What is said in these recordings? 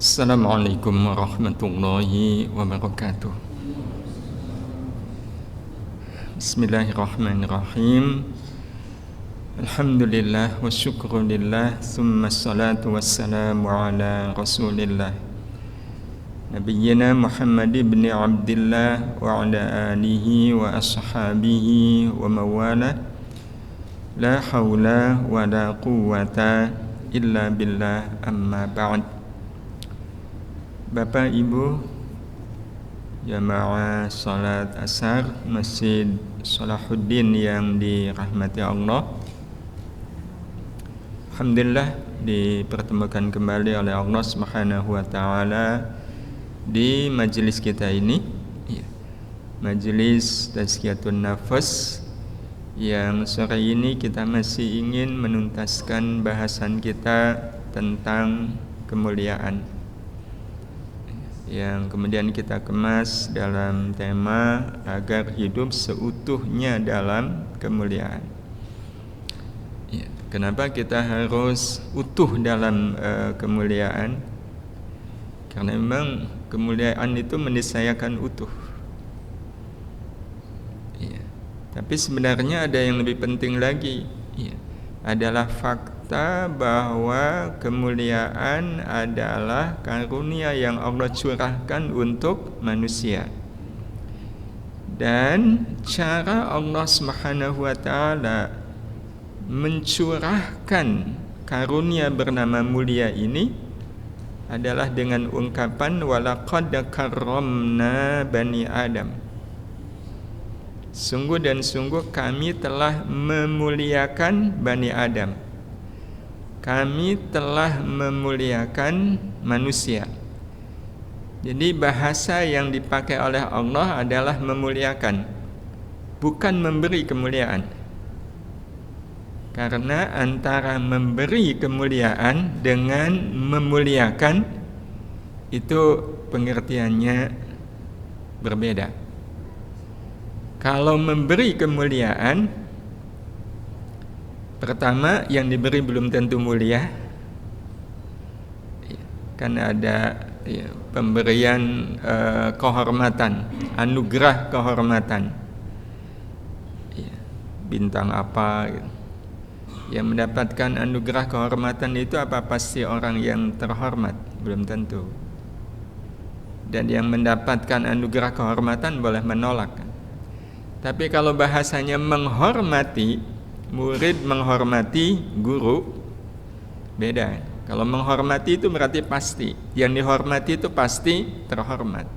Assalamualaikum warahmatullahi wabarakatuh. Bismillahirrahmanirrahim. Alhamdulillah wa syukrulillah, thumma salatu wassalamu ala rasulillah Nabiyyina Muhammad ibn Abdillah wa ala alihi wa ashabihi wa mawala. La hawla wa la quwwata illa billah, amma ba'd. Bapak Ibu jamaah salat asar Masjid Salahuddin yang dirahmati Allah, alhamdulillah dipertemukan kembali oleh Allah Subhanahu wa taala di majelis kita ini, majelis Tazkiyatun Nafas, yang sore ini kita masih ingin menuntaskan bahasan kita tentang kemuliaan, yang kemudian kita kemas dalam tema agar hidup seutuhnya dalam kemuliaan. Kenapa kita harus utuh dalam kemuliaan? Karena memang kemuliaan itu meniscayakan utuh. Tapi sebenarnya ada yang lebih penting lagi, adalah fakta bahwa kemuliaan adalah karunia yang Allah curahkan untuk manusia. Dan cara Allah Subhanahu wa taala mencurahkan karunia bernama mulia ini adalah dengan ungkapan walaqad karramna bani Adam. Sungguh dan sungguh kami telah memuliakan Bani Adam. Kami telah memuliakan manusia. Jadi bahasa yang dipakai oleh Allah adalah memuliakan, bukan memberi kemuliaan. Karena antara memberi kemuliaan dengan memuliakan itu pengertiannya berbeda. Kalau memberi kemuliaan, pertama yang diberi belum tentu mulia. Kan ada pemberian kehormatan, anugerah kehormatan, bintang apa yang mendapatkan anugerah kehormatan itu apa pasti orang yang terhormat? Belum tentu. Dan yang mendapatkan anugerah kehormatan boleh menolak. Tapi kalau bahasanya menghormati, murid menghormati guru, beda. Kalau menghormati itu berarti pasti, yang dihormati itu pasti terhormat.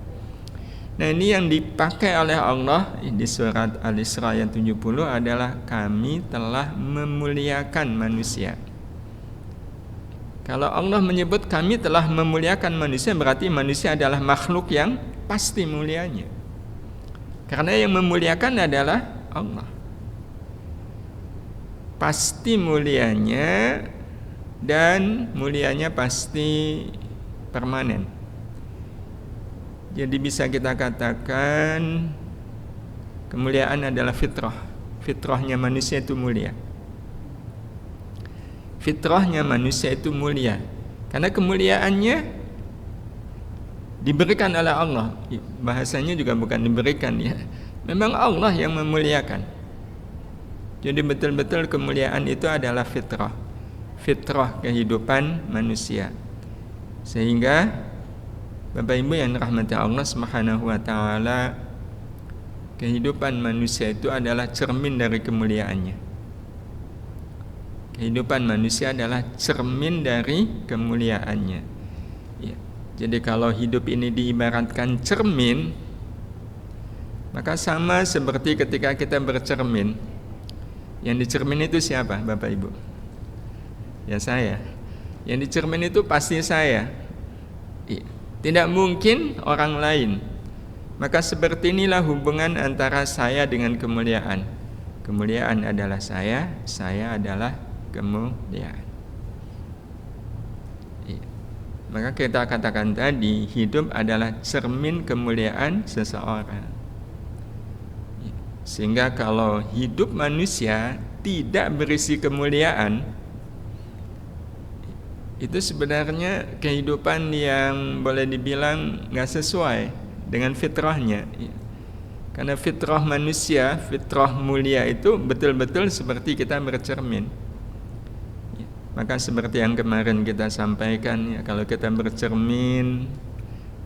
Nah, ini yang dipakai oleh Allah di surat Al-Isra ayat 70 adalah kami telah memuliakan manusia. Kalau Allah menyebut kami telah memuliakan manusia, berarti manusia adalah makhluk yang pasti mulianya. Karena yang memuliakan adalah Allah. Pasti mulianya, dan mulianya pasti permanen. Jadi bisa kita katakan kemuliaan adalah fitrah. Fitrahnya manusia itu mulia. Fitrahnya manusia itu mulia. Karena kemuliaannya diberikan oleh Allah. Bahasanya juga bukan diberikan, ya. Memang Allah yang memuliakan. Jadi betul-betul kemuliaan itu adalah fitrah. Fitrah kehidupan manusia. Sehingga Bapak Ibu yang dirahmati Allah Subhanahu wa taala, kehidupan manusia itu adalah cermin dari kemuliaannya. Kehidupan manusia adalah cermin dari kemuliaannya. Jadi kalau hidup ini diibaratkan cermin, maka sama seperti ketika kita bercermin. Yang dicermin itu siapa, Bapak Ibu? Ya saya. Yang dicermin itu pasti saya. Tidak mungkin orang lain. Maka seperti inilah hubungan antara saya dengan kemuliaan. Kemuliaan adalah saya adalah kemuliaan. Maka kita katakan tadi, hidup adalah cermin kemuliaan seseorang. Sehingga kalau hidup manusia tidak berisi kemuliaan, itu sebenarnya kehidupan yang boleh dibilang nggak sesuai dengan fitrahnya. Karena fitrah manusia, fitrah mulia itu betul-betul seperti kita bercermin. Maka seperti yang kemarin kita sampaikan, ya, kalau kita bercermin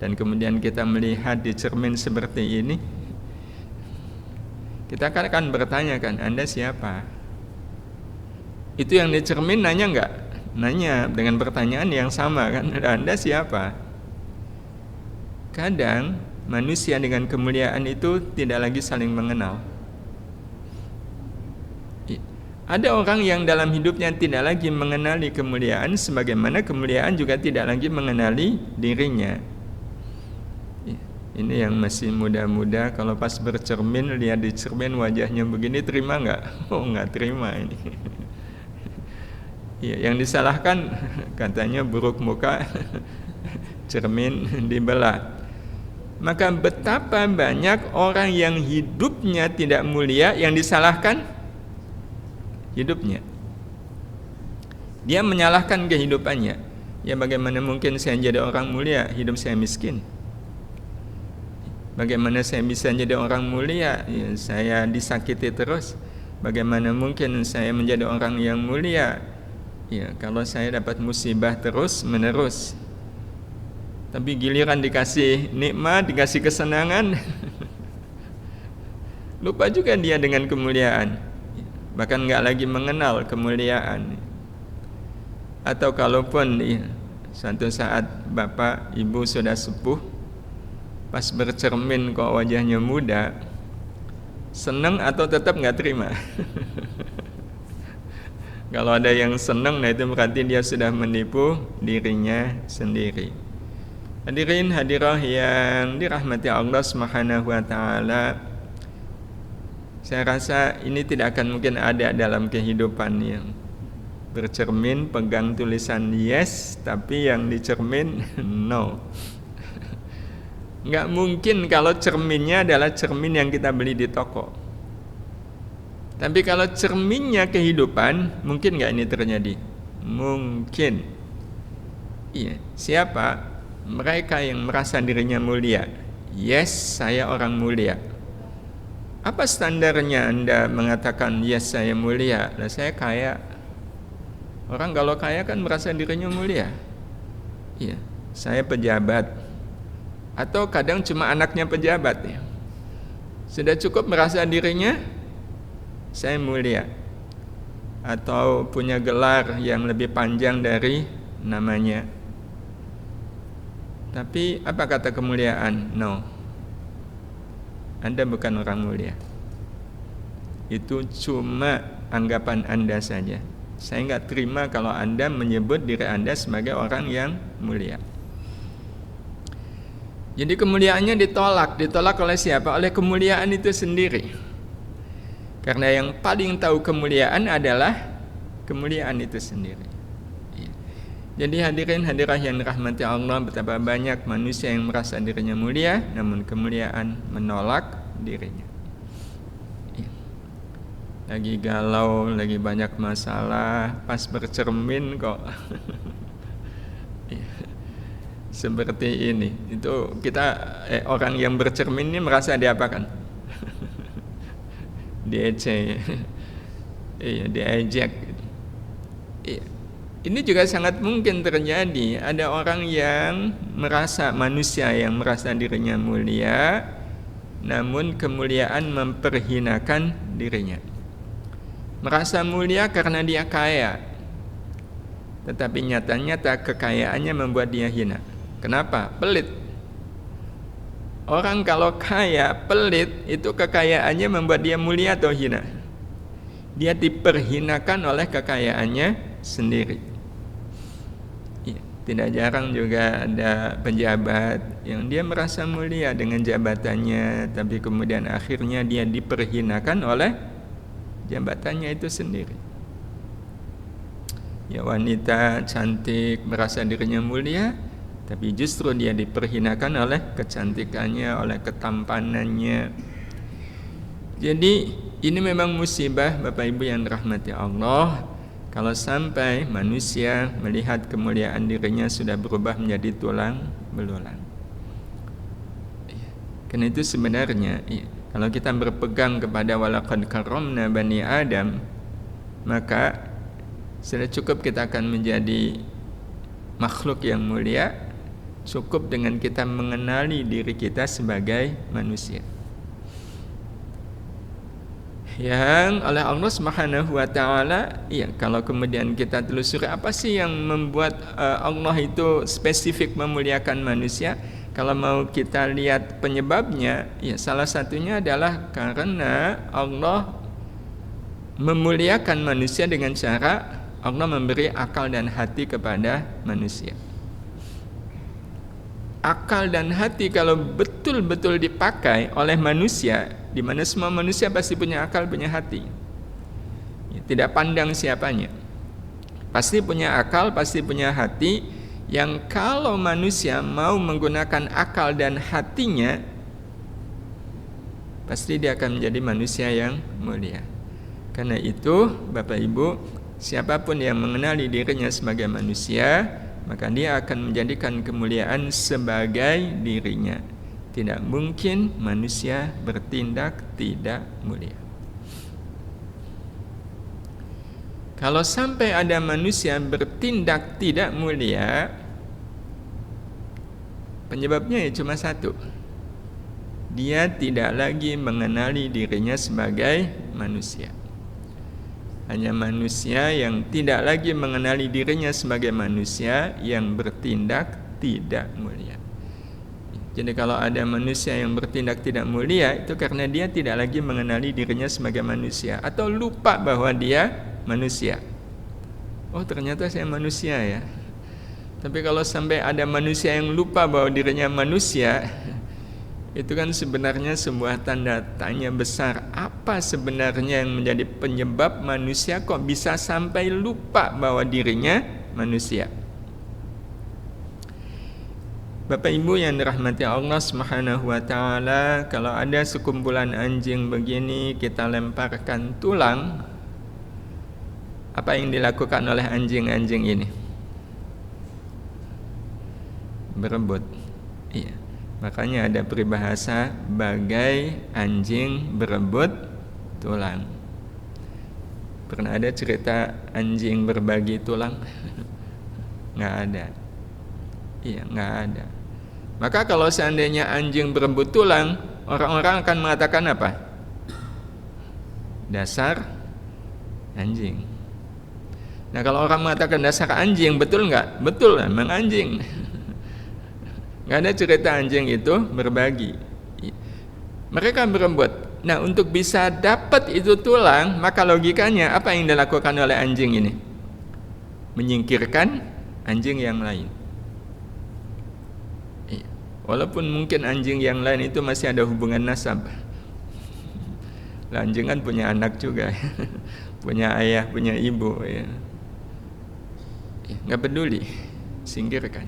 dan kemudian kita melihat di cermin seperti ini, kita akan bertanya kan, Anda siapa? Itu yang di cermin nanya enggak? Nanya dengan pertanyaan yang sama kan, Anda siapa? Kadang manusia dengan kemuliaan itu tidak lagi saling mengenal. Ada orang yang dalam hidupnya tidak lagi mengenali kemuliaan, sebagaimana kemuliaan juga tidak lagi mengenali dirinya. Ini yang masih muda-muda, kalau pas bercermin, lihat di cermin wajahnya begini, terima nggak? Oh, nggak terima ini. Ya, yang disalahkan katanya buruk muka, cermin dibelah. Maka betapa banyak orang yang hidupnya tidak mulia yang disalahkan hidupnya. Dia menyalahkan kehidupannya. Ya, bagaimana mungkin saya jadi orang mulia, hidup saya miskin? Bagaimana saya bisa jadi orang mulia? Ya, saya disakiti terus. Bagaimana mungkin saya menjadi orang yang mulia? Ya, kalau saya dapat musibah terus menerus. Tapi giliran dikasih nikmat, dikasih kesenangan, lupa juga dia dengan kemuliaan. Bahkan nggak lagi mengenal kemuliaan. Atau kalaupun suatu saat bapak ibu sudah sepuh, pas bercermin kok wajahnya muda, senang atau tetap nggak terima? Kalau ada yang senang, nah itu berarti dia sudah menipu dirinya sendiri. Hadirin hadirah yang dirahmati Allah Subhanahu wa taala, saya rasa ini tidak akan mungkin ada dalam kehidupan yang bercermin, pegang tulisan yes, tapi yang dicermin no. Nggak mungkin kalau cerminnya adalah cermin yang kita beli di toko. Tapi kalau cerminnya kehidupan, mungkin nggak ini terjadi? Mungkin. Iya. Siapa? Mereka yang merasa dirinya mulia. Yes, saya orang mulia. Apa standarnya Anda mengatakan yes saya mulia? Lah saya kaya. Orang kalau kaya kan merasa dirinya mulia. Iya, saya pejabat. Atau kadang cuma anaknya pejabat ya. Sudah cukup merasa dirinya saya mulia. Atau punya gelar yang lebih panjang dari namanya. Tapi apa kata kemuliaan? No. Anda bukan orang mulia. Itu cuma anggapan Anda saja. Saya nggak terima kalau Anda menyebut diri Anda sebagai orang yang mulia. Jadi kemuliaannya ditolak. Ditolak oleh siapa? Oleh kemuliaan itu sendiri. Karena yang paling tahu kemuliaan adalah kemuliaan itu sendiri. Jadi hadirin hadirah yang dirahmati Allah, betapa banyak manusia yang merasa dirinya mulia, namun kemuliaan menolak dirinya. Lagi galau, lagi banyak masalah, pas bercermin kok seperti ini. Itu kita orang yang bercermin ini merasa diapakan? Diejek, diejek. Ini juga sangat mungkin terjadi. Ada orang yang merasa, manusia yang merasa dirinya mulia, namun kemuliaan memperhinakan dirinya. Merasa mulia karena dia kaya, tetapi nyatanya kekayaannya membuat dia hina. Kenapa? Pelit. Orang kalau kaya, pelit, itu kekayaannya membuat dia mulia atau hina? Dia diperhinakan oleh kekayaannya sendiri. Tidak jarang juga ada pejabat yang dia merasa mulia dengan jabatannya, tapi kemudian akhirnya dia diperhinakan oleh jabatannya itu sendiri. Ya, wanita cantik merasa dirinya mulia, tapi justru dia diperhinakan oleh kecantikannya, oleh ketampanannya. Jadi ini memang musibah Bapak Ibu yang dirahmati Allah. Kalau sampai manusia melihat kemuliaan dirinya sudah berubah menjadi tulang belulang. Karena itu sebenarnya kalau kita berpegang kepada walaqad karramna bani Adam, maka sudah cukup kita akan menjadi makhluk yang mulia, cukup dengan kita mengenali diri kita sebagai manusia yang oleh Allah Subhanahu wa taala. Kalau kemudian kita telusuri apa sih yang membuat Allah itu spesifik memuliakan manusia, kalau mau kita lihat penyebabnya, salah satunya adalah karena Allah memuliakan manusia dengan cara Allah memberi akal dan hati kepada manusia. Akal dan hati kalau betul-betul dipakai oleh manusia, di mana semua manusia pasti punya akal, punya hati, tidak pandang siapanya, pasti punya akal, pasti punya hati, yang kalau manusia mau menggunakan akal dan hatinya, pasti dia akan menjadi manusia yang mulia. Karena itu Bapak Ibu, siapapun yang mengenali dirinya sebagai manusia, maka dia akan menjadikan kemuliaan sebagai dirinya. Tidak mungkin manusia bertindak tidak mulia. Kalau sampai ada manusia bertindak tidak mulia, penyebabnya cuma satu. Dia tidak lagi mengenali dirinya sebagai manusia. Hanya manusia yang tidak lagi mengenali dirinya sebagai manusia yang bertindak tidak mulia. Jadi kalau ada manusia yang bertindak tidak mulia, itu karena dia tidak lagi mengenali dirinya sebagai manusia, atau lupa bahwa dia manusia. Oh, ternyata saya manusia ya. Tapi kalau sampai ada manusia yang lupa bahwa dirinya manusia, itu kan sebenarnya sebuah tanda tanya besar. Apa sebenarnya yang menjadi penyebab manusia kok bisa sampai lupa bahwa dirinya manusia? Bapak Ibu yang dirahmati Allah Subhanahu wa taala, kalau ada sekumpulan anjing begini kita lemparkan tulang, apa yang dilakukan oleh anjing-anjing ini? Berebut. Iya. Makanya ada peribahasa bagai anjing berebut tulang. Pernah ada cerita anjing berbagi tulang? Nggak ada. Iya, nggak ada. Maka kalau seandainya anjing berebut tulang, orang-orang akan mengatakan apa? Dasar anjing. Nah, kalau orang mengatakan dasar anjing, betul nggak? Betul, memang anjing. Nggak ada cerita anjing itu berbagi. Mereka berebut. Nah, untuk bisa dapat itu tulang, maka logikanya apa yang dilakukan oleh anjing ini? Menyingkirkan anjing yang lain. Walaupun mungkin anjing yang lain itu masih ada hubungan nasab. Anjing kan punya anak juga, punya ayah, punya ibu, ya. Nggak peduli, singkirkan.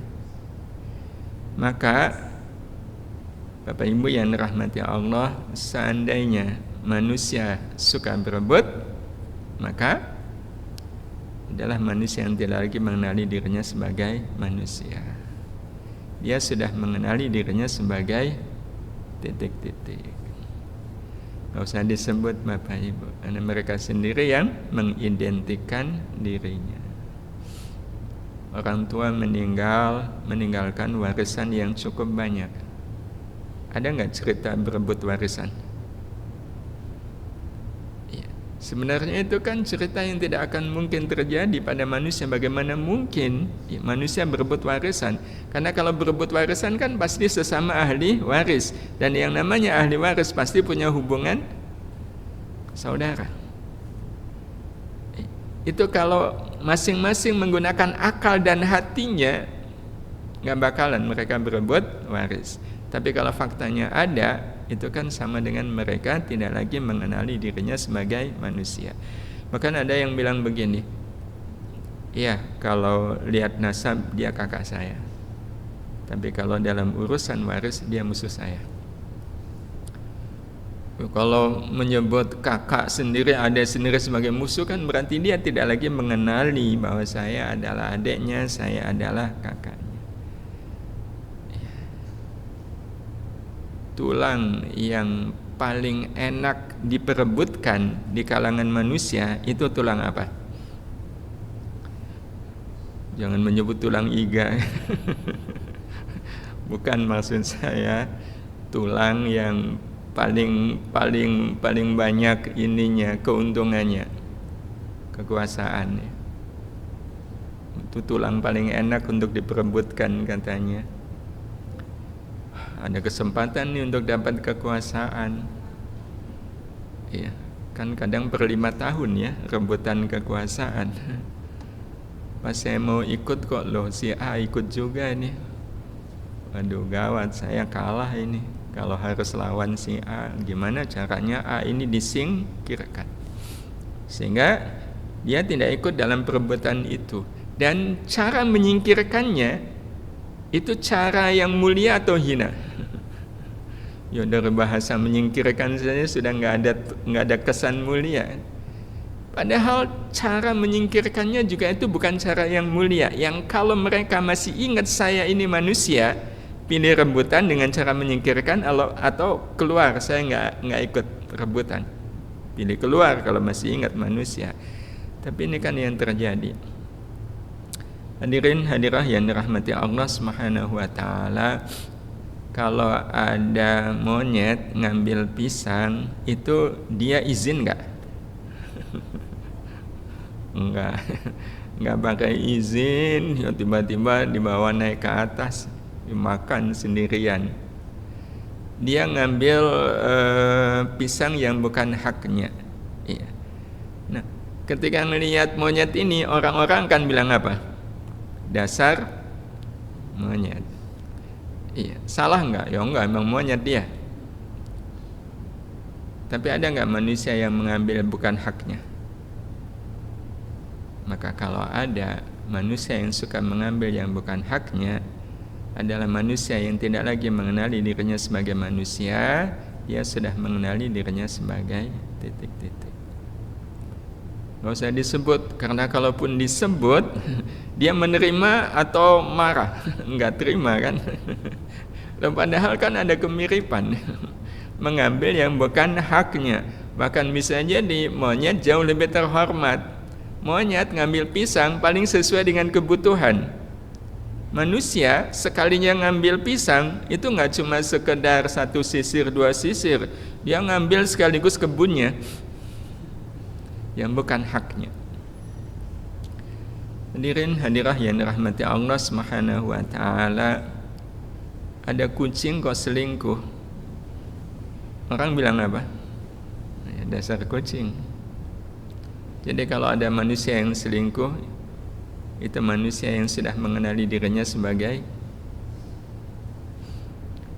Maka Bapak Ibu yang dirahmati Allah, seandainya manusia suka berebut, maka adalah manusia yang tidak lagi mengenali dirinya sebagai manusia. Dia sudah mengenali dirinya sebagai titik-titik. Gak usah disebut Bapak Ibu, karena mereka sendiri yang mengidentikan dirinya. Orang tua meninggalkan warisan yang cukup banyak. Ada nggak cerita berebut warisan? Ya, sebenarnya itu kan cerita yang tidak akan mungkin terjadi pada manusia. Bagaimana mungkin manusia berebut warisan? Karena kalau berebut warisan kan pasti sesama ahli waris, dan yang namanya ahli waris pasti punya hubungan saudara. Itu kalau masing-masing menggunakan akal dan hatinya, nggak bakalan mereka berebut waris. Tapi kalau faktanya ada, itu kan sama dengan mereka tidak lagi mengenali dirinya sebagai manusia. Bahkan ada yang bilang begini, iya, kalau lihat nasab dia kakak saya, tapi kalau dalam urusan waris dia musuh saya. Kalau menyebut kakak sendiri, adik sendiri sebagai musuh kan berarti dia tidak lagi mengenali bahwa saya adalah adiknya, saya adalah kakaknya. Tulang yang paling enak diperebutkan di kalangan manusia itu tulang apa? Jangan menyebut tulang iga. Bukan, maksud saya tulang yang paling banyak ininya, keuntungannya, kekuasaannya. Itu tulang paling enak untuk diperebutkan katanya. Ada kesempatan nih untuk dapat kekuasaan. Iya, kan kadang per 5 tahun ya rebutan kekuasaan. Pas saya mau ikut kok loh si A ikut juga nih. Waduh gawat, saya kalah ini. Kalau harus lawan si A, gimana caranya A ini disingkirkan sehingga dia tidak ikut dalam perebutan itu. Dan cara menyingkirkannya itu cara yang mulia atau hina? Ya dari bahasa menyingkirkan saja sudah nggak ada kesan mulia. Padahal cara menyingkirkannya juga itu bukan cara yang mulia. Yang kalau mereka masih ingat saya ini manusia, pilih rebutan dengan cara menyingkirkan atau keluar, saya nggak ikut rebutan. Pilih keluar kalau masih ingat manusia. Tapi ini kan yang terjadi. Hadirin hadirah yang dirahmati Allah Subhanahu wa taala, kalau ada monyet ngambil pisang itu dia izin nggak? Enggak pakai izin, ya tiba-tiba dibawa naik ke atas, dimakan sendirian. Dia ngambil pisang yang bukan haknya. Iya. Nah, ketika melihat monyet ini, orang-orang kan bilang apa? Dasar monyet. Iya, salah enggak? Ya enggak, emang monyet dia. Tapi ada enggak manusia yang mengambil bukan haknya? Maka kalau ada manusia yang suka mengambil yang bukan haknya, adalah manusia yang tidak lagi mengenali dirinya sebagai manusia, dia sudah mengenali dirinya sebagai titik-titik. Gak usah disebut, karena kalaupun disebut dia menerima atau marah, nggak terima kan. Padahal kan ada kemiripan. Mengambil yang bukan haknya. Bahkan bisa jadi monyet jauh lebih terhormat. Monyet ngambil pisang paling sesuai dengan kebutuhan. Manusia sekalinya ngambil pisang itu nggak cuma sekedar 1 sisir 2 sisir, dia ngambil sekaligus kebunnya yang bukan haknya. Hadirin hadirah yang dirahmati Allah Subhanahu wa taala, ada kucing kok selingkuh. Orang bilang apa? Ya, dasar kucing. Jadi kalau ada manusia yang selingkuh, itu manusia yang sudah mengenali dirinya sebagai.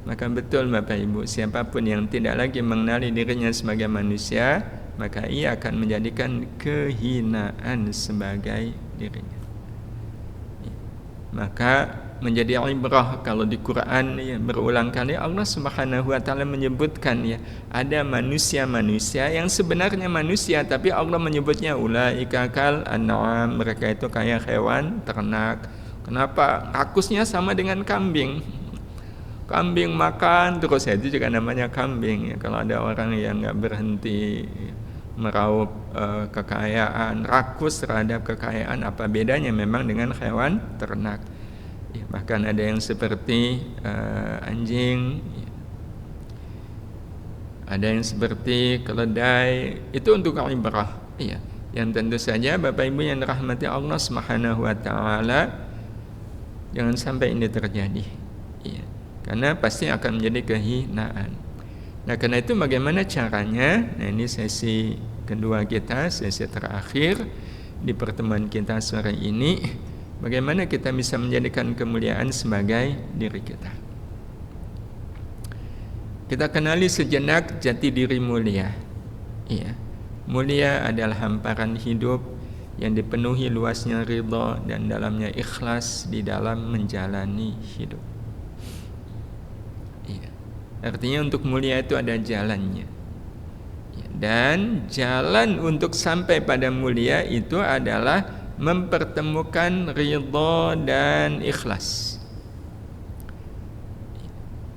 Maka betul Bapak Ibu, siapapun yang tidak lagi mengenali dirinya sebagai manusia, maka ia akan menjadikan kehinaan sebagai dirinya. Maka menjadi ibrah kalau di Quran ya, berulang kali Allah Subhanahu wa taala menyebutkan ya, ada manusia-manusia yang sebenarnya manusia tapi Allah menyebutnya ulaika kal an'am, mereka itu kayak hewan ternak. Kenapa? Rakusnya sama dengan kambing. Kambing makan terus, itu juga namanya kambing ya. Kalau ada orang yang enggak berhenti meraup kekayaan, rakus terhadap kekayaan, apa bedanya memang dengan hewan ternak? Ya, bahkan ada yang seperti anjing, ya. Ada yang seperti keledai, itu untuk ibrah. Ya, yang tentu saja Bapak Ibu yang dirahmati Allah Subhanahu wa taala, jangan sampai ini terjadi. Ya, karena pasti akan menjadi kehinaan. Nah, karena itu bagaimana caranya? Nah, ini sesi kedua kita, sesi terakhir di pertemuan kita sore ini. Bagaimana kita bisa menjadikan kemuliaan sebagai diri kita? Kita kenali sejenak jati diri mulia. Iya. Mulia adalah hamparan hidup yang dipenuhi luasnya ridha dan dalamnya ikhlas di dalam menjalani hidup. Iya. Artinya untuk mulia itu ada jalannya. Dan jalan untuk sampai pada mulia itu adalah mempertemukan ridha dan ikhlas.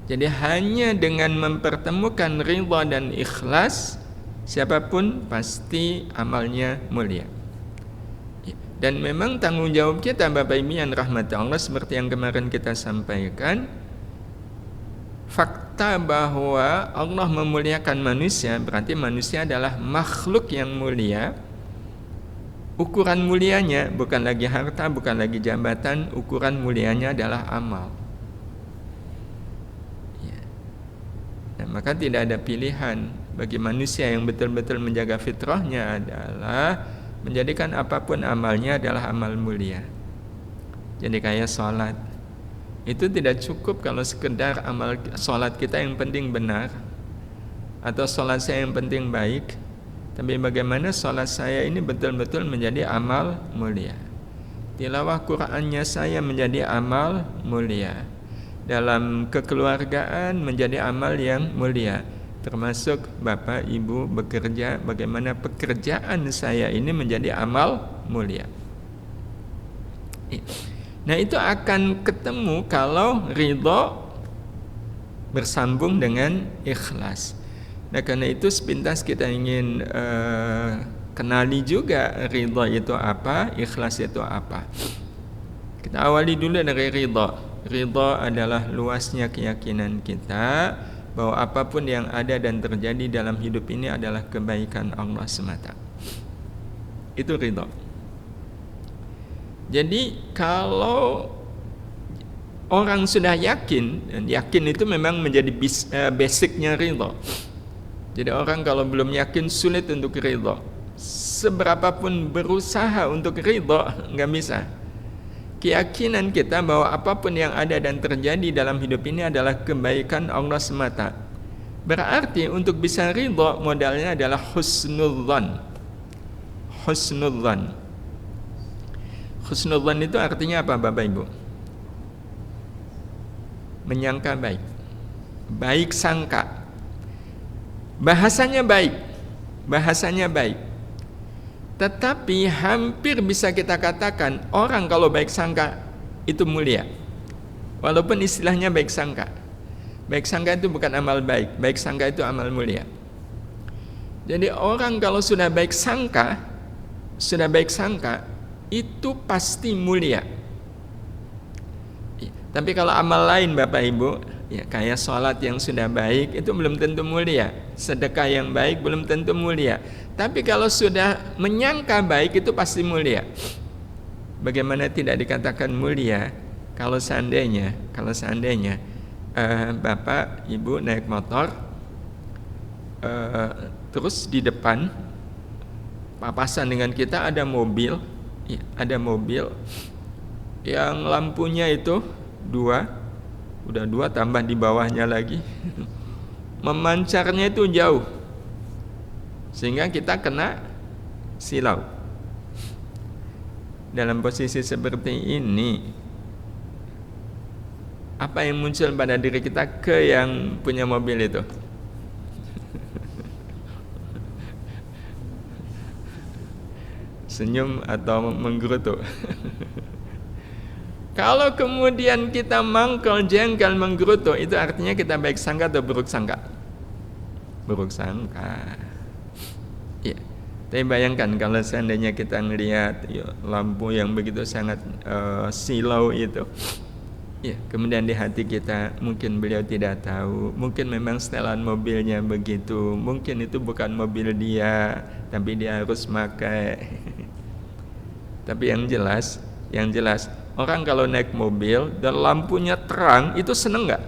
Jadi hanya dengan mempertemukan ridha dan ikhlas, siapapun pasti amalnya mulia. Dan memang tanggung jawab kita Bapak Ibu yang rahmati Allah, seperti yang kemarin kita sampaikan, fakta bahwa Allah memuliakan manusia berarti manusia adalah makhluk yang mulia. Ukuran mulianya bukan lagi harta, bukan lagi jabatan, ukuran mulianya adalah amal. Nah, maka tidak ada pilihan bagi manusia yang betul-betul menjaga fitrahnya adalah menjadikan apapun amalnya adalah amal mulia. Jadi kayak sholat, itu tidak cukup kalau sekedar amal sholat kita yang penting benar, atau sholat saya yang penting baik, tapi bagaimana sholat saya ini betul-betul menjadi amal mulia. Tilawah Qur'annya saya menjadi amal mulia. Dalam kekeluargaan menjadi amal yang mulia. Termasuk Bapak Ibu bekerja, bagaimana pekerjaan saya ini menjadi amal mulia. Nah, itu akan ketemu kalau ridho bersambung dengan ikhlas. Nah, karena itu sepintas kita ingin kenali juga ridho itu apa, ikhlas itu apa. Kita awali dulu dari ridho. Ridho adalah luasnya keyakinan kita bahwa apapun yang ada dan terjadi dalam hidup ini adalah kebaikan Allah semata. Itu ridho. Jadi kalau orang sudah yakin, dan yakin itu memang menjadi basicnya ridho. Jadi orang kalau belum yakin sulit untuk ridho. Seberapapun berusaha untuk ridho nggak bisa. Keyakinan kita bahwa apapun yang ada dan terjadi dalam hidup ini adalah kebaikan Allah semata. Berarti untuk bisa ridho modalnya adalah husnudzan. Husnudzan. Husnudzan itu artinya apa Bapak Ibu? Menyangka baik. Baik sangka. Bahasanya baik. Bahasanya baik. Tetapi hampir bisa kita katakan orang kalau baik sangka itu mulia. Walaupun istilahnya baik sangka. Baik sangka itu bukan amal baik. Baik sangka itu amal mulia. Jadi orang kalau sudah baik sangka itu pasti mulia. Tapi kalau amal lain Bapak Ibu, ya kayak sholat yang sudah baik itu belum tentu mulia. Sedekah yang baik belum tentu mulia. Tapi kalau sudah menyangka baik itu pasti mulia. Bagaimana tidak dikatakan mulia kalau seandainya Bapak Ibu naik motor, terus di depan papasan dengan kita ada mobil yang lampunya itu udah dua tambah di bawahnya lagi, memancarnya itu jauh, sehingga kita kena silau. Dalam posisi seperti ini, apa yang muncul pada diri kita ke yang punya mobil itu? Senyum atau menggerutu? Kalau kemudian kita mangkal, jengkel, menggerutu, itu artinya kita baik sangka atau buruk sangka? Buruk sangka. Ya. Tapi bayangkan kalau seandainya kita ngelihat lampu yang begitu sangat silau itu, ya, kemudian di hati kita mungkin beliau tidak tahu, mungkin memang setelan mobilnya begitu, mungkin itu bukan mobil dia, tapi dia harus pakai. Tapi yang jelas orang kalau naik mobil dan lampunya terang itu seneng nggak?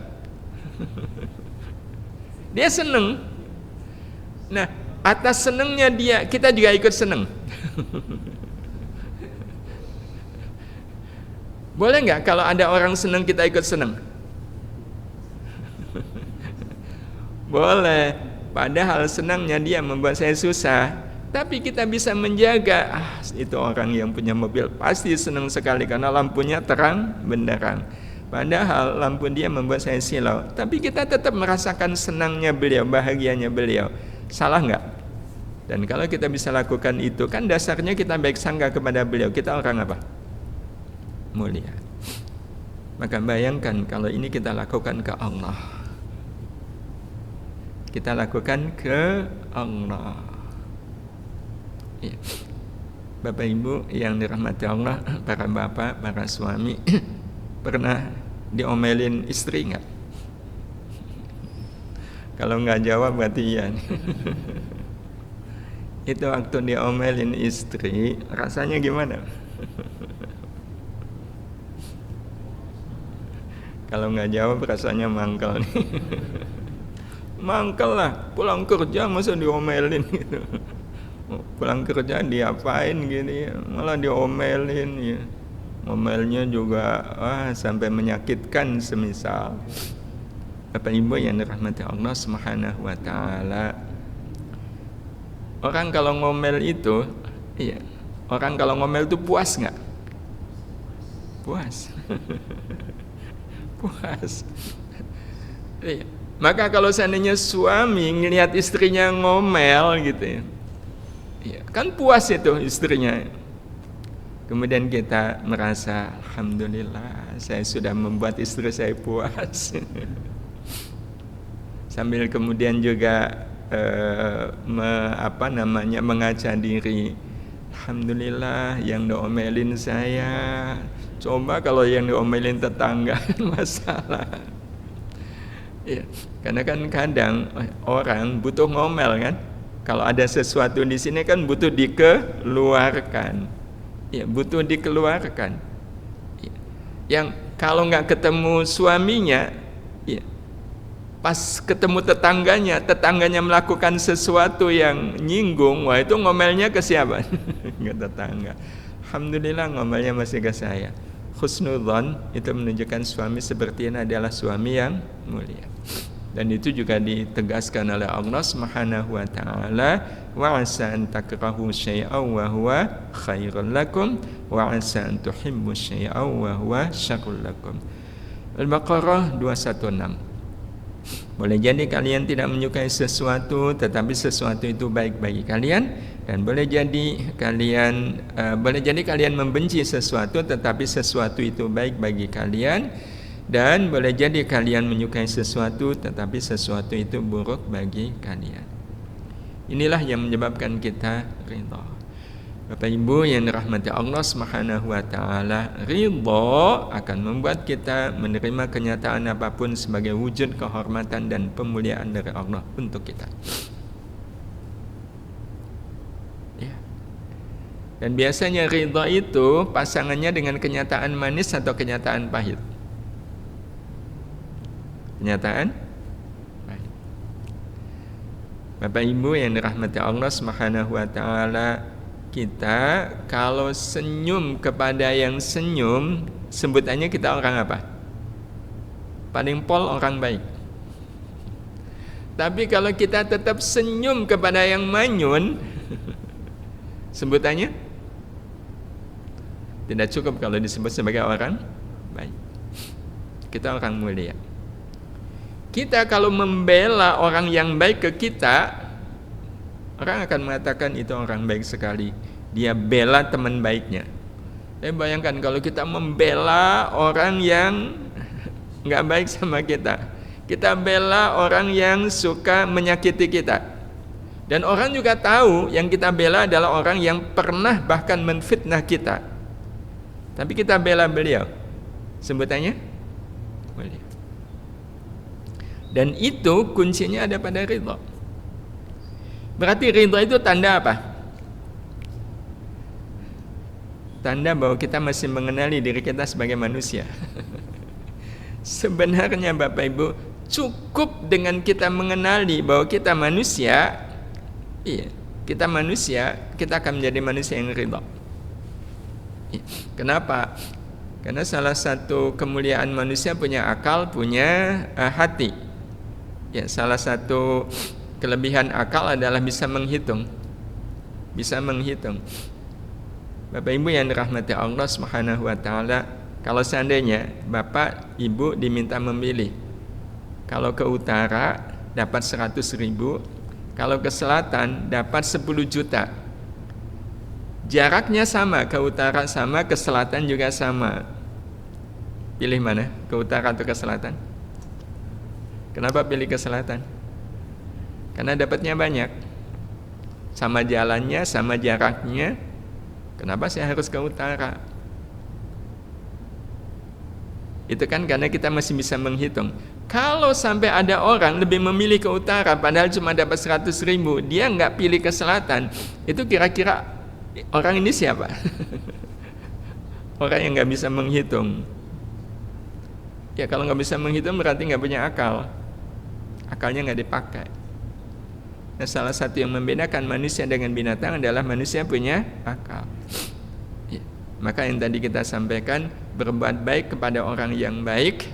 Dia seneng. Nah, atas senengnya dia, kita juga ikut seneng. Boleh nggak kalau ada orang seneng kita ikut seneng? Boleh. Padahal senangnya dia membuat saya susah. Tapi kita bisa menjaga, itu orang yang punya mobil pasti senang sekali karena lampunya terang benderang. Padahal lampu dia membuat saya silau. Tapi kita tetap merasakan senangnya beliau, bahagianya beliau. Salah nggak? Dan kalau kita bisa lakukan itu, kan dasarnya kita baik sangka kepada beliau. Kita orang apa? Mulia. Maka bayangkan kalau ini kita lakukan ke Allah. Kita lakukan ke Allah. Ya. Bapak Ibu yang dirahmati Allah, para bapak, para suami, pernah diomelin istri nggak? Kalau nggak jawab berarti iya. Itu waktu diomelin istri, rasanya gimana? Kalau nggak jawab rasanya mangkel nih. Mangkel lah, pulang kerja masa diomelin gitu. Pulang kerja diapain gini, malah diomelin ya. Ngomelnya juga sampai menyakitkan semisal. Bapak Ibu yang dirahmati Allah Subhanahu wa taala. Orang kalau ngomel itu, iya. Orang kalau ngomel itu puas nggak? Puas. Puas. Iya. Maka kalau seandainya suami ngelihat istrinya ngomel gitu ya, iya, kan puas itu istrinya. Kemudian kita merasa, alhamdulillah, saya sudah membuat istri saya puas. Sambil kemudian juga mengaca diri, alhamdulillah yang diomelin saya. Coba kalau yang diomelin tetangga masalah. Ya, karena kan kadang orang butuh ngomel kan. Kalau ada sesuatu di sini kan butuh dikeluarkan. Ya, butuh dikeluarkan. Ya. Yang kalau nggak ketemu suaminya, ya, pas ketemu tetangganya melakukan sesuatu yang nyinggung, wah itu ngomelnya ke siapa? Ke tetangga. Alhamdulillah ngomelnya masih ke saya. Husnudzon itu menunjukkan suami seperti ini adalah suami yang mulia. Dan itu juga ditegaskan oleh Allah Subhanahu wa taala, wa asa an takrahu syai'an wa huwa khairul lakum wa asa an tuhibbu syai'an wa huwa syarrul lakum. Al-Baqarah 216. Boleh jadi kalian tidak menyukai sesuatu, tetapi sesuatu itu baik bagi kalian, dan boleh jadi kalian membenci sesuatu, tetapi sesuatu itu baik bagi kalian, dan boleh jadi kalian menyukai sesuatu, tetapi sesuatu itu buruk bagi kalian. Inilah yang menyebabkan kita ridha. Bapak Ibu yang dirahmati Allah Subhanahu wa taala, ridha akan membuat kita menerima kenyataan apapun sebagai wujud kehormatan dan pemuliaan dari Allah untuk kita. Ya. Dan biasanya ridha itu pasangannya dengan kenyataan manis atau kenyataan pahit. Kenyataan pahit. Bapak Ibu yang dirahmati Allah Subhanahu wa taala, kita kalau senyum kepada yang senyum, sebutannya kita orang apa? Paling pol orang baik. Tapi kalau kita tetap senyum kepada yang manyun, sebutannya tidak cukup kalau disebut sebagai orang baik. Kita orang mulia. Kita kalau membela orang yang baik ke kita, orang akan mengatakan itu orang baik sekali. Dia bela teman baiknya. Bayangkan kalau kita membela orang yang nggak baik sama kita. Kita bela orang yang suka menyakiti kita. Dan orang juga tahu yang kita bela adalah orang yang pernah bahkan menfitnah kita. Tapi kita bela beliau. Sebutannya mulia. Dan itu kuncinya ada pada ridha. Berarti ridha itu tanda apa? Tanda bahwa kita masih mengenali diri kita sebagai manusia. Sebenarnya Bapak Ibu, cukup dengan kita mengenali bahwa kita manusia, iya, kita manusia, kita akan menjadi manusia yang ridha. Kenapa? Karena salah satu kemuliaan manusia punya akal, punya hati. Ya, salah satu kelebihan akal adalah bisa menghitung. Bisa menghitung. Bapak Ibu yang dirahmati Allah Subhanahu wa taala, kalau seandainya Bapak Ibu diminta memilih, kalau ke utara dapat 100.000, Kalau ke selatan dapat 10 juta. Jaraknya sama, ke utara sama, ke selatan juga sama. Pilih mana? Ke utara atau ke selatan? Kenapa pilih ke selatan? Karena dapatnya banyak. Sama jalannya, sama jaraknya. Kenapa saya harus ke utara? Itu kan karena kita masih bisa menghitung. Kalau sampai ada orang lebih memilih ke utara padahal cuma dapat 100 ribu, dia nggak pilih ke selatan, itu kira-kira orang ini siapa? Orang yang nggak bisa menghitung. Ya kalau nggak bisa menghitung berarti nggak punya akal. Akalnya nggak dipakai. Nah, salah satu yang membedakan manusia dengan binatang adalah manusia punya akal. Ya. Maka yang tadi kita sampaikan, berbuat baik kepada orang yang baik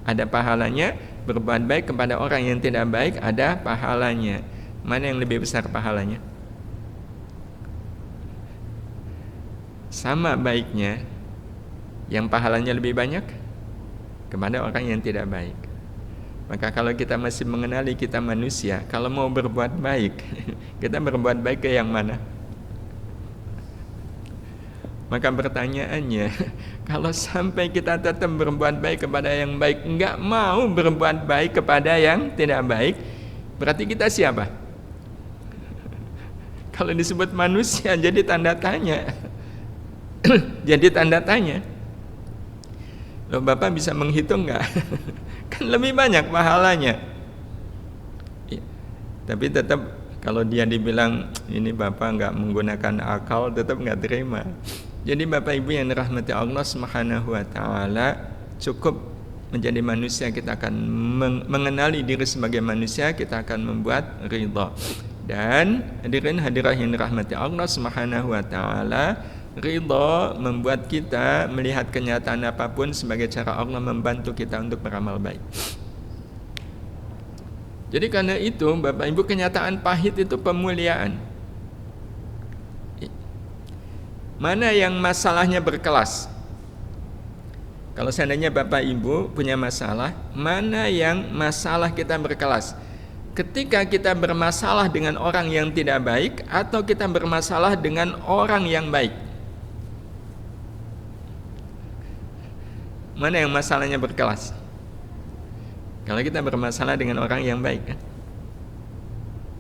ada pahalanya, berbuat baik kepada orang yang tidak baik ada pahalanya. Mana yang lebih besar pahalanya? Sama baiknya, yang pahalanya lebih banyak kepada orang yang tidak baik. Maka kalau kita masih mengenali kita manusia, kalau mau berbuat baik, kita berbuat baik ke yang mana? Maka pertanyaannya, kalau sampai kita tetap berbuat baik kepada yang baik, enggak mau berbuat baik kepada yang tidak baik, berarti kita siapa? Kalau disebut manusia jadi tanda tanya. Jadi tanda tanya. Loh, Bapak bisa menghitung enggak? Kan lebih banyak pahalanya. Ya, tapi tetap kalau dia dibilang ini Bapak enggak menggunakan akal, tetap enggak terima. Jadi Bapak Ibu yang dirahmati Allah Subhanahu wa taala, cukup menjadi manusia kita akan mengenali diri sebagai manusia, kita akan membuat ridha. Dan hadirin hadirah yang dirahmati Allah Subhanahu wa taala, ridha membuat kita melihat kenyataan apapun sebagai cara Allah membantu kita untuk beramal baik. Jadi karena itu Bapak Ibu, kenyataan pahit itu pemuliaan. Mana yang masalahnya berkelas? Kalau seandainya Bapak Ibu punya masalah, mana yang masalah kita berkelas? Ketika kita bermasalah dengan orang yang tidak baik atau kita bermasalah dengan orang yang baik? Mana yang masalahnya berkelas? Kalau kita bermasalah dengan orang yang baik, kan?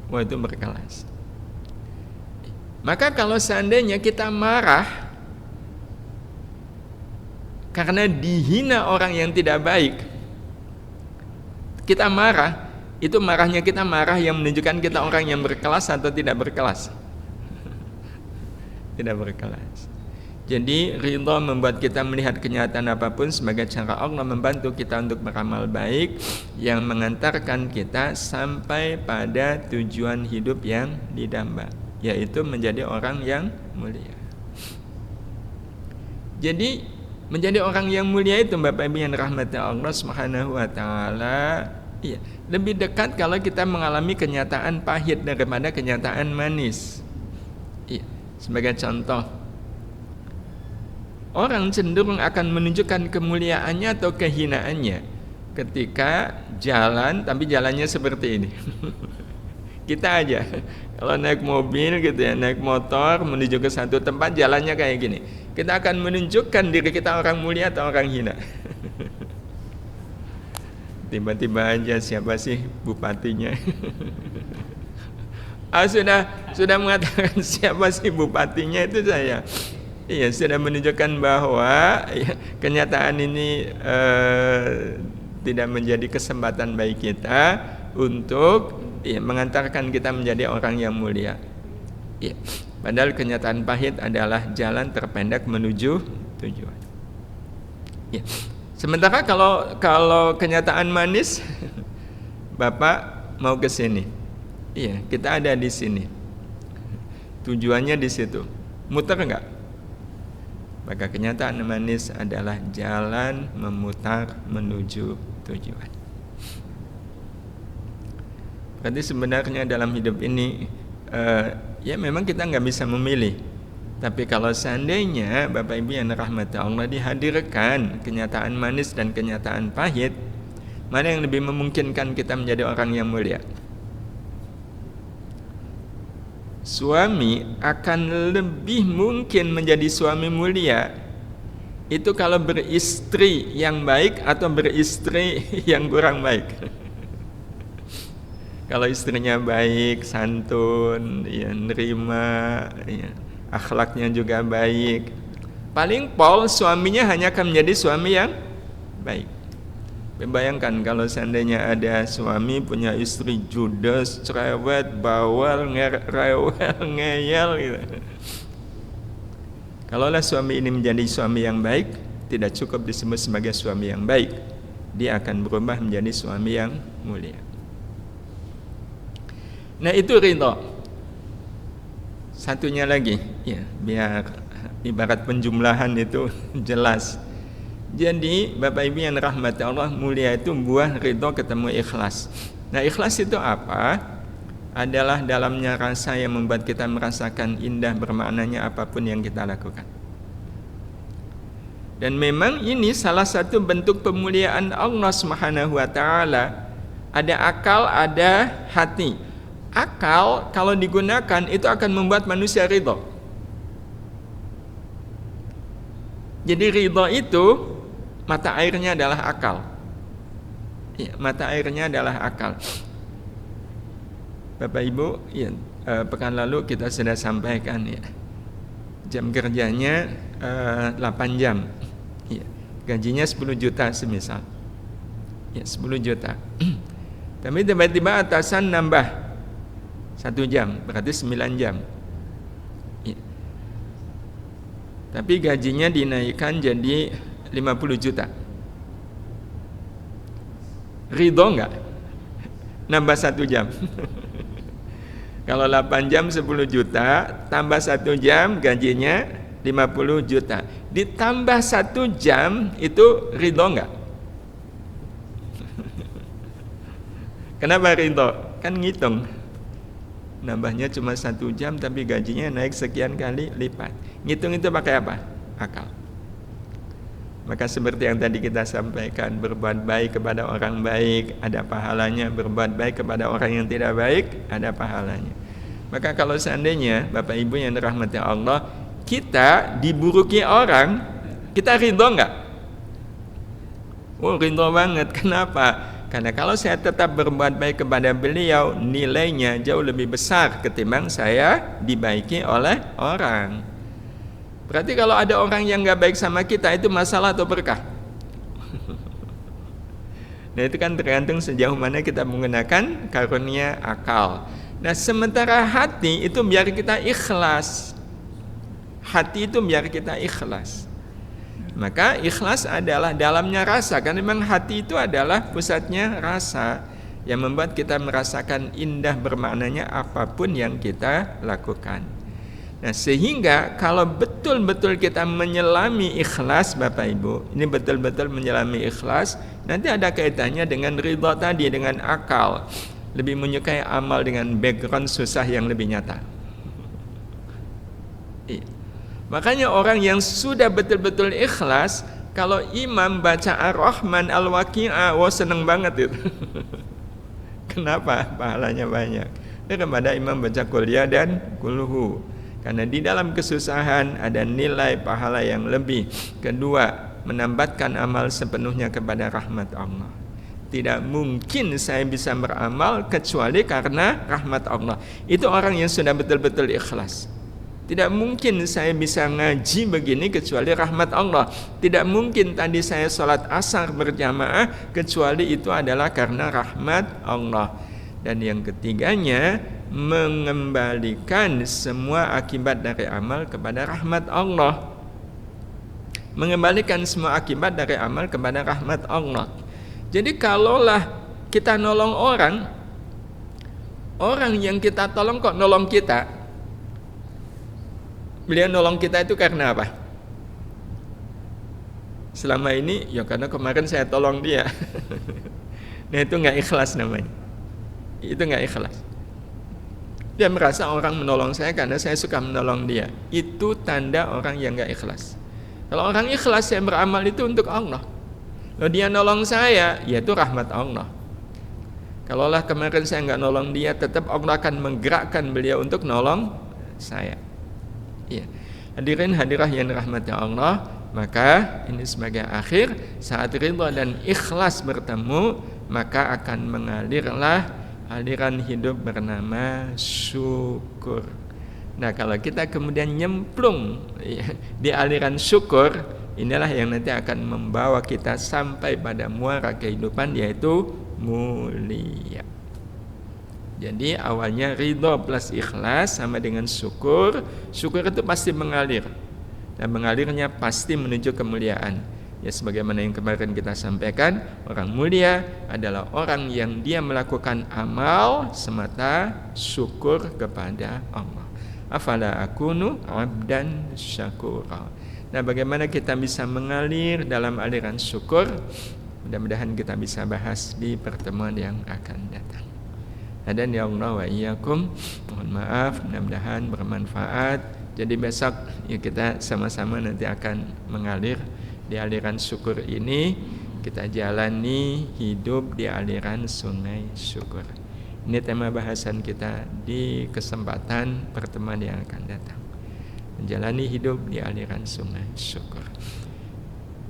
Wah, itu berkelas. Maka kalau seandainya kita marah karena dihina orang yang tidak baik, kita marah, itu marahnya kita marah yang menunjukkan kita orang yang berkelas atau tidak berkelas? Tidak berkelas. Jadi ridha membuat kita melihat kenyataan apapun sebagai cara Allah membantu kita untuk beramal baik yang mengantarkan kita sampai pada tujuan hidup yang didamba, yaitu menjadi orang yang mulia. Jadi menjadi orang yang mulia itu Bapak Ibu yang dirahmati Allah Subhanahu wa taala, iya, lebih dekat kalau kita mengalami kenyataan pahit daripada kenyataan manis. Iya, sebagai contoh, orang cenderung akan menunjukkan kemuliaannya atau kehinaannya ketika jalan, tapi jalannya seperti ini. Kita aja kalau naik mobil gitu ya, naik motor menuju ke satu tempat, jalannya kayak gini, kita akan menunjukkan diri kita orang mulia atau orang hina. Tiba-tiba aja siapa sih bupatinya? Sudah mengatakan siapa sih bupatinya, itu saya. Iya, sudah menunjukkan bahwa ya, kenyataan ini tidak menjadi kesempatan baik kita untuk mengantarkan kita menjadi orang yang mulia. Ya, padahal kenyataan pahit adalah jalan terpendek menuju tujuan. Ya. Sementara kalau kenyataan manis, Bapak mau ke sini, iya, kita ada di sini, tujuannya di situ, muter enggak? Maka kenyataan manis adalah jalan memutar menuju tujuan. Berarti sebenarnya dalam hidup ini ya memang kita nggak bisa memilih. Tapi kalau seandainya Bapak Ibu yang dirahmati Allah dihadirkan kenyataan manis dan kenyataan pahit, mana yang lebih memungkinkan kita menjadi orang yang mulia? suami akan lebih mungkin menjadi suami mulia itu kalau beristri yang baik atau beristri yang kurang baik. Kalau istrinya baik, santun, ya, nerima, ya, akhlaknya juga baik, paling pol suaminya hanya akan menjadi suami yang baik. Bayangkan kalau seandainya ada suami punya istri judes, cerewet, bawel, rewel, ngeyel gitu. Kalaulah suami ini menjadi suami yang baik, tidak cukup disebut sebagai suami yang baik. Dia akan berubah menjadi suami yang mulia. Nah, itu ridho. Satunya lagi, ya, biar ibarat penjumlahan itu jelas. Jadi Bapak Ibu yang rahmati Allah, mulia itu buah ridho ketemu ikhlas. Nah, ikhlas itu apa? Adalah dalamnya rasa yang membuat kita merasakan indah bermaknanya apapun yang kita lakukan. Dan memang ini salah satu bentuk pemuliaan Allah Subhanahu wa taala. Ada akal, ada hati. Akal kalau digunakan itu akan membuat manusia ridho. Jadi ridho itu mata airnya adalah akal. Ya, mata airnya adalah akal. Bapak Ibu, ya, pekan lalu kita sudah sampaikan, ya, jam kerjanya 8 jam, ya, gajinya 10 juta semisal, ya, 10 juta. Tapi tiba-tiba atasan nambah 1 jam, berarti 9 jam, ya. Tapi gajinya dinaikkan jadi 50 juta. Ridho enggak? Nambah 1 jam. Kalau 8 jam 10 juta, tambah 1 jam gajinya 50 juta. Ditambah 1 jam itu ridho enggak? Kenapa ridho? Kan ngitung. Nambahnya cuma 1 jam tapi gajinya naik sekian kali lipat. Ngitung itu pakai apa? Akal. Maka seperti yang tadi kita sampaikan, berbuat baik kepada orang baik ada pahalanya, berbuat baik kepada orang yang tidak baik ada pahalanya. Maka kalau seandainya Bapak Ibu yang dirahmati Allah, kita diburuki orang, kita ridho enggak? Oh, ridho banget. Kenapa? Karena kalau saya tetap berbuat baik kepada beliau, nilainya jauh lebih besar ketimbang saya dibaiki oleh orang. Berarti kalau ada orang yang gak baik sama kita, itu masalah atau berkah? Nah, itu kan tergantung sejauh mana kita menggunakan karunia akal. Nah, sementara hati itu biar kita ikhlas. Hati itu biar kita ikhlas. Maka ikhlas adalah dalamnya rasa, karena memang hati itu adalah pusatnya rasa yang membuat kita merasakan indah bermaknanya apapun yang kita lakukan. Nah, sehingga kalau betul-betul kita menyelami ikhlas, Bapak Ibu, ini betul-betul menyelami ikhlas, nanti ada kaitannya dengan ridha tadi, dengan akal. Lebih menyukai amal dengan background susah yang lebih nyata. Iya. Makanya orang yang sudah betul-betul ikhlas, kalau imam baca Ar-Rahman Al-Waqi'ah, wah seneng banget itu. Kenapa? Pahalanya banyak. Daripada imam baca Qul-Ya dan Qul-Hu. Karena di dalam kesusahan ada nilai pahala yang lebih. Kedua, menambatkan amal sepenuhnya kepada rahmat Allah. Tidak mungkin saya bisa beramal kecuali karena rahmat Allah. Itu orang yang sudah betul-betul ikhlas. Tidak mungkin saya bisa ngaji begini kecuali rahmat Allah. Tidak mungkin tadi saya sholat asar berjamaah kecuali itu adalah karena rahmat Allah. Dan yang ketiganya, mengembalikan semua akibat dari amal kepada rahmat Allah. Mengembalikan semua akibat dari amal kepada rahmat Allah. Jadi kalaulah kita nolong orang, orang yang kita tolong kok nolong kita, beliau nolong kita itu karena apa? Selama ini ya karena kemarin saya tolong dia. Nah, itu gak ikhlas namanya. Itu gak ikhlas. Dia merasa orang menolong saya karena saya suka menolong dia. Itu tanda orang yang gak ikhlas. Kalau orang ikhlas, saya beramal itu untuk Allah. Kalau dia nolong saya, ya itu rahmat Allah. Kalaulah kemarin saya nggak nolong dia, tetap Allah akan menggerakkan beliau untuk nolong saya. Iya. Hadirin hadirah yang dirahmati Allah, maka ini sebagai akhir, saat ridha dan ikhlas bertemu, maka akan mengalirlah aliran hidup bernama syukur. Nah, kalau kita kemudian nyemplung di aliran syukur, inilah yang nanti akan membawa kita sampai pada muara kehidupan, yaitu mulia. Jadi awalnya ridho plus ikhlas sama dengan syukur. Syukur itu pasti mengalir, dan mengalirnya pasti menuju kemuliaan. Ya, sebagaimana yang kemarin kita sampaikan, orang mulia adalah orang yang dia melakukan amal semata syukur kepada Allah. Afala akunu abdan syakura. Nah, bagaimana kita bisa mengalir dalam aliran syukur? Mudah-mudahan kita bisa bahas di pertemuan yang akan datang. Dan ya Allah wa iyyakum, mohon maaf, mudah-mudahan bermanfaat. Jadi besok ya kita sama-sama nanti akan mengalir di aliran syukur ini, kita jalani hidup di aliran sungai syukur. Ini tema bahasan kita di kesempatan pertemuan yang akan datang. Menjalani hidup di aliran sungai syukur.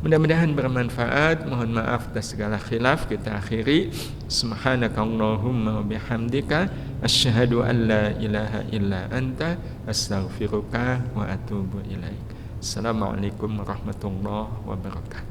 Mudah-mudahan bermanfaat. Mohon maaf atas segala khilaf. Kita akhiri. Subhanakallahumma wa bihamdika asyhadu an la ilaha illa anta astaghfiruka wa atubu ilaik. Assalamualaikum warahmatullahi wabarakatuh.